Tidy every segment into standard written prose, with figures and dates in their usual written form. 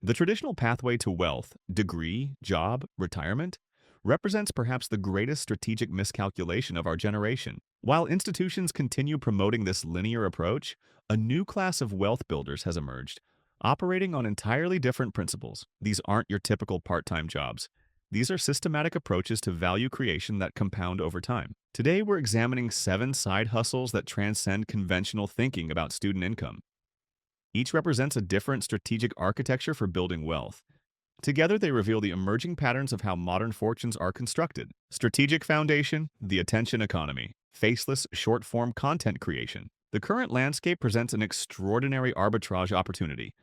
The traditional pathway to wealth, degree, job, retirement, represents perhaps the greatest strategic miscalculation of our generation. While institutions continue promoting this linear approach, a new class of wealth builders has emerged, operating on entirely different principles. These aren't your typical part-time jobs. These are systematic approaches to value creation that compound over time. Today, we're examining 7 side hustles that transcend conventional thinking about student income. Each represents a different strategic architecture for building wealth. Together, they reveal the emerging patterns of how modern fortunes are constructed. Strategic foundation, the attention economy, faceless short-form content creation. The current landscape presents an extraordinary arbitrage opportunity.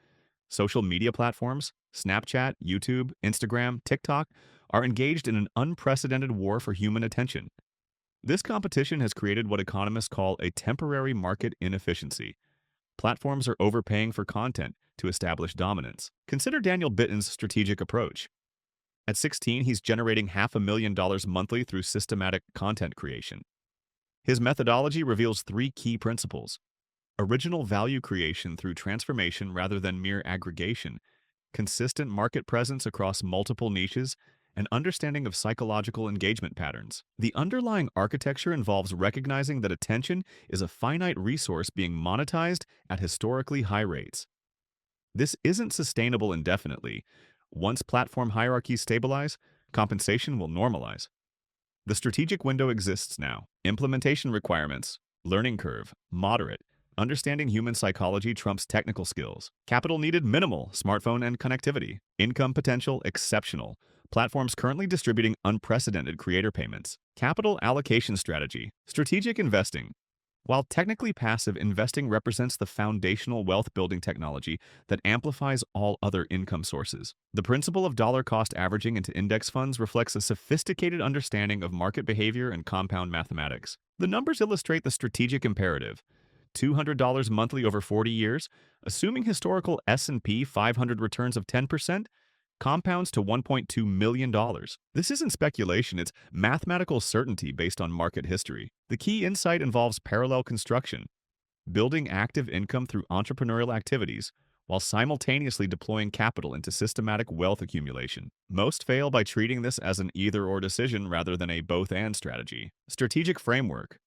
Social media platforms, Snapchat, YouTube, Instagram, TikTok, are engaged in an unprecedented war for human attention. This competition has created what economists call a temporary market inefficiency. Platforms are overpaying for content to establish dominance. Consider Daniel Bitten's strategic approach. At 16, he's generating $500,000 monthly through systematic content creation. His methodology reveals 3 key principles: original value creation through transformation rather than mere aggregation, consistent market presence across multiple niches, and understanding of psychological engagement patterns. The underlying architecture involves recognizing that attention is a finite resource being monetized at historically high rates. This isn't sustainable indefinitely. Once platform hierarchies stabilize, compensation will normalize. The strategic window exists now. Implementation requirements, learning curve, moderate. Understanding human psychology trumps technical skills. Capital needed minimal, smartphone and connectivity. Income potential exceptional. Platforms currently distributing unprecedented creator payments. Capital allocation strategy, strategic investing. While technically passive, investing represents the foundational wealth-building technology that amplifies all other income sources. The principle of dollar-cost averaging into index funds reflects a sophisticated understanding of market behavior and compound mathematics. The numbers illustrate the strategic imperative. $200 monthly over 40 years, assuming historical S&P 500 returns of 10%, compounds to $1.2 million. This isn't speculation, it's mathematical certainty based on market history. The key insight involves parallel construction, building active income through entrepreneurial activities, while simultaneously deploying capital into systematic wealth accumulation. Most fail by treating this as an either-or decision rather than a both-and strategy. Strategic framework.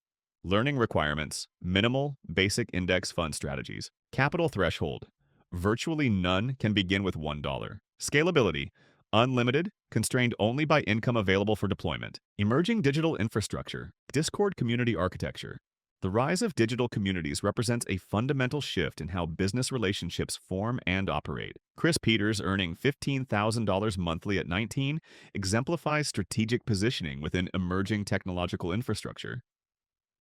Learning requirements, minimal, basic index fund strategies. Capital threshold. Virtually none can begin with $1. Scalability. Unlimited, constrained only by income available for deployment. Emerging digital infrastructure. Discord community architecture. The rise of digital communities represents a fundamental shift in how business relationships form and operate. Chris Peters, earning $15,000 monthly at 19, exemplifies strategic positioning within emerging technological infrastructure.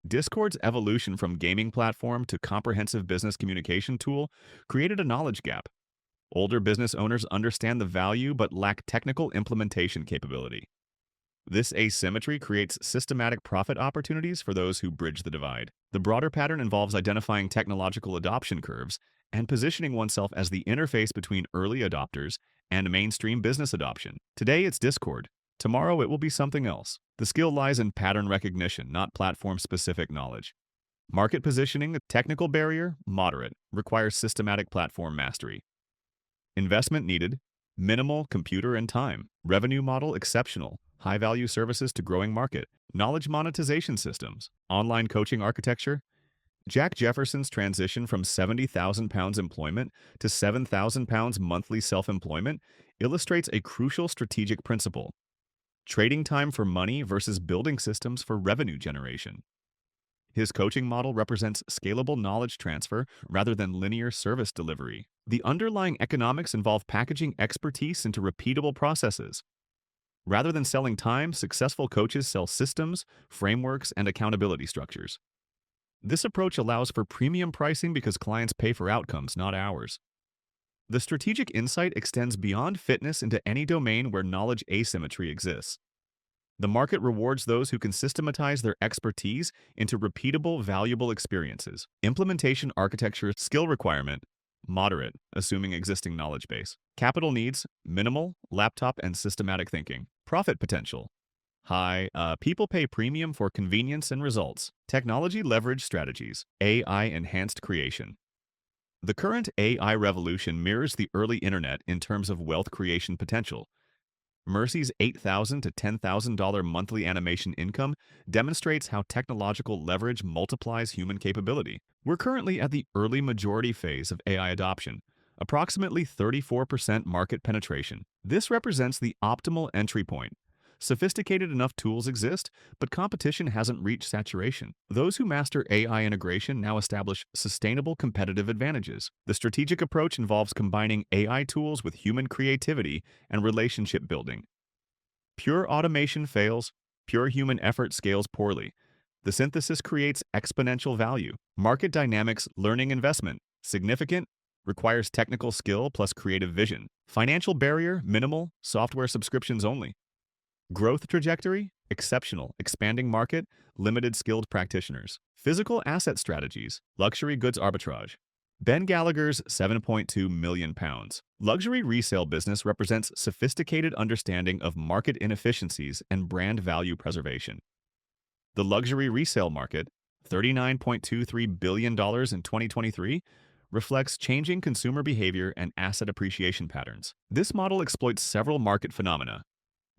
Discord's evolution from gaming platform to comprehensive business communication tool created a knowledge gap. Older business owners understand the value but lack technical implementation capability. This asymmetry creates systematic profit opportunities for those who bridge the divide. The broader pattern involves identifying technological adoption curves and positioning oneself as the interface between early adopters and mainstream business adoption. Today it's Discord. Tomorrow it will be something else. The skill lies in pattern recognition, not platform-specific knowledge. Market positioning, a technical barrier, moderate, requires systematic platform mastery. Investment needed, minimal computer and time. Revenue model exceptional, high-value services to growing market. Knowledge monetization systems, online coaching architecture. Jack Jefferson's transition from £70,000 employment to £7,000 monthly self-employment illustrates a crucial strategic principle: trading time for money versus building systems for revenue generation. His coaching model represents scalable knowledge transfer rather than linear service delivery. The underlying economics involve packaging expertise into repeatable processes. Rather than selling time, successful coaches sell systems, frameworks, and accountability structures. This approach allows for premium pricing because clients pay for outcomes, not hours. The strategic insight extends beyond fitness into any domain where knowledge asymmetry exists. The market rewards those who can systematize their expertise into repeatable, valuable experiences. Implementation architecture skill requirement, moderate, assuming existing knowledge base. Capital needs, minimal, laptop and systematic thinking. Profit potential, high, people pay premium for convenience and results. Technology leverage strategies, AI enhanced creation. The current AI revolution mirrors the early internet in terms of wealth creation potential. Mercy's $8,000 to $10,000 monthly animation income demonstrates how technological leverage multiplies human capability. We're currently at the early majority phase of AI adoption, approximately 34% market penetration. This represents the optimal entry point. Sophisticated enough tools exist, but competition hasn't reached saturation. Those who master AI integration now establish sustainable competitive advantages. The strategic approach involves combining AI tools with human creativity and relationship building. Pure automation fails, pure human effort scales poorly. The synthesis creates exponential value. Market dynamics, learning investment, significant, requires technical skill plus creative vision. Financial barrier, minimal, software subscriptions only. Growth trajectory, exceptional, expanding market, limited skilled practitioners. Physical asset strategies, luxury goods arbitrage. Ben Gallagher's £7.2 million. Luxury resale business represents sophisticated understanding of market inefficiencies and brand value preservation. The luxury resale market, $39.23 billion in 2023, reflects changing consumer behavior and asset appreciation patterns. This model exploits several market phenomena: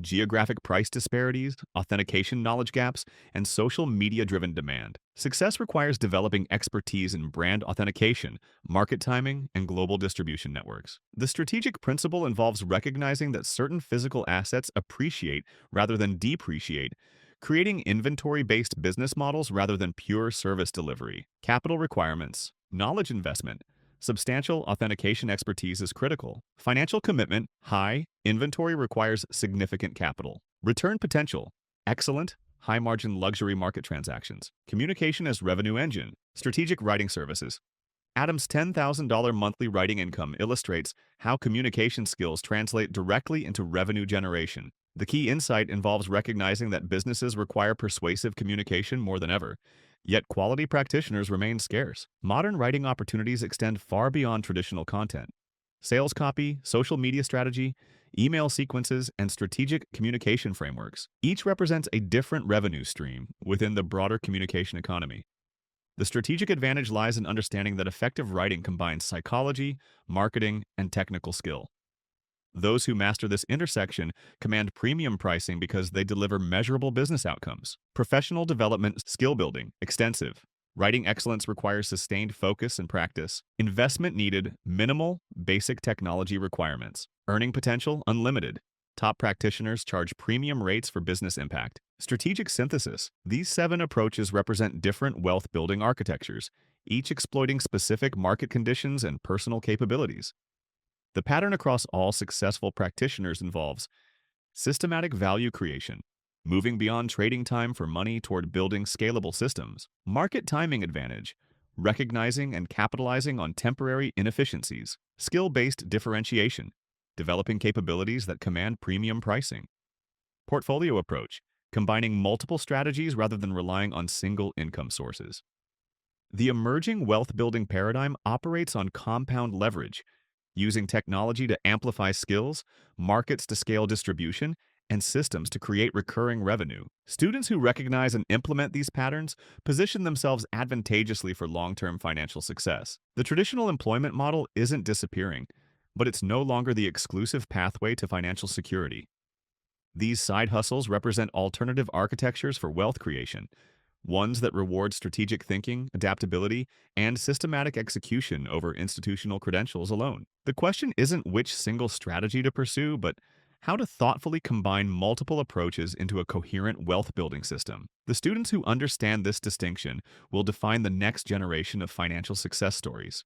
geographic price disparities, authentication knowledge gaps, and social media-driven demand. Success requires developing expertise in brand authentication, market timing, and global distribution networks. The strategic principle involves recognizing that certain physical assets appreciate rather than depreciate, creating inventory-based business models rather than pure service delivery. Capital requirements, knowledge investment. Substantial authentication expertise is critical. Financial commitment, high. Inventory requires significant capital. Return potential, excellent. High-margin luxury market transactions. Communication as revenue engine. Strategic writing services. Adam's $10,000 monthly writing income illustrates how communication skills translate directly into revenue generation. The key insight involves recognizing that businesses require persuasive communication more than ever. Yet quality practitioners remain scarce. Modern writing opportunities extend far beyond traditional content. Sales copy, social media strategy, email sequences, and strategic communication frameworks each represents a different revenue stream within the broader communication economy. The strategic advantage lies in understanding that effective writing combines psychology, marketing, and technical skill. Those who master this intersection command premium pricing because they deliver measurable business outcomes. Professional development, skill building, extensive. Writing excellence requires sustained focus and practice. Investment needed, minimal, basic technology requirements. Earning potential, unlimited. Top practitioners charge premium rates for business impact. Strategic synthesis. These 7 approaches represent different wealth-building architectures, each exploiting specific market conditions and personal capabilities. The pattern across all successful practitioners involves systematic value creation, moving beyond trading time for money toward building scalable systems; market timing advantage, recognizing and capitalizing on temporary inefficiencies; skill-based differentiation, developing capabilities that command premium pricing; portfolio approach, combining multiple strategies rather than relying on single income sources. The emerging wealth-building paradigm operates on compound leverage, using technology to amplify skills, markets to scale distribution, and systems to create recurring revenue. Students who recognize and implement these patterns position themselves advantageously for long-term financial success. The traditional employment model isn't disappearing, but it's no longer the exclusive pathway to financial security. These side hustles represent alternative architectures for wealth creation, ones that reward strategic thinking, adaptability, and systematic execution over institutional credentials alone. The question isn't which single strategy to pursue, but how to thoughtfully combine multiple approaches into a coherent wealth-building system. The students who understand this distinction will define the next generation of financial success stories.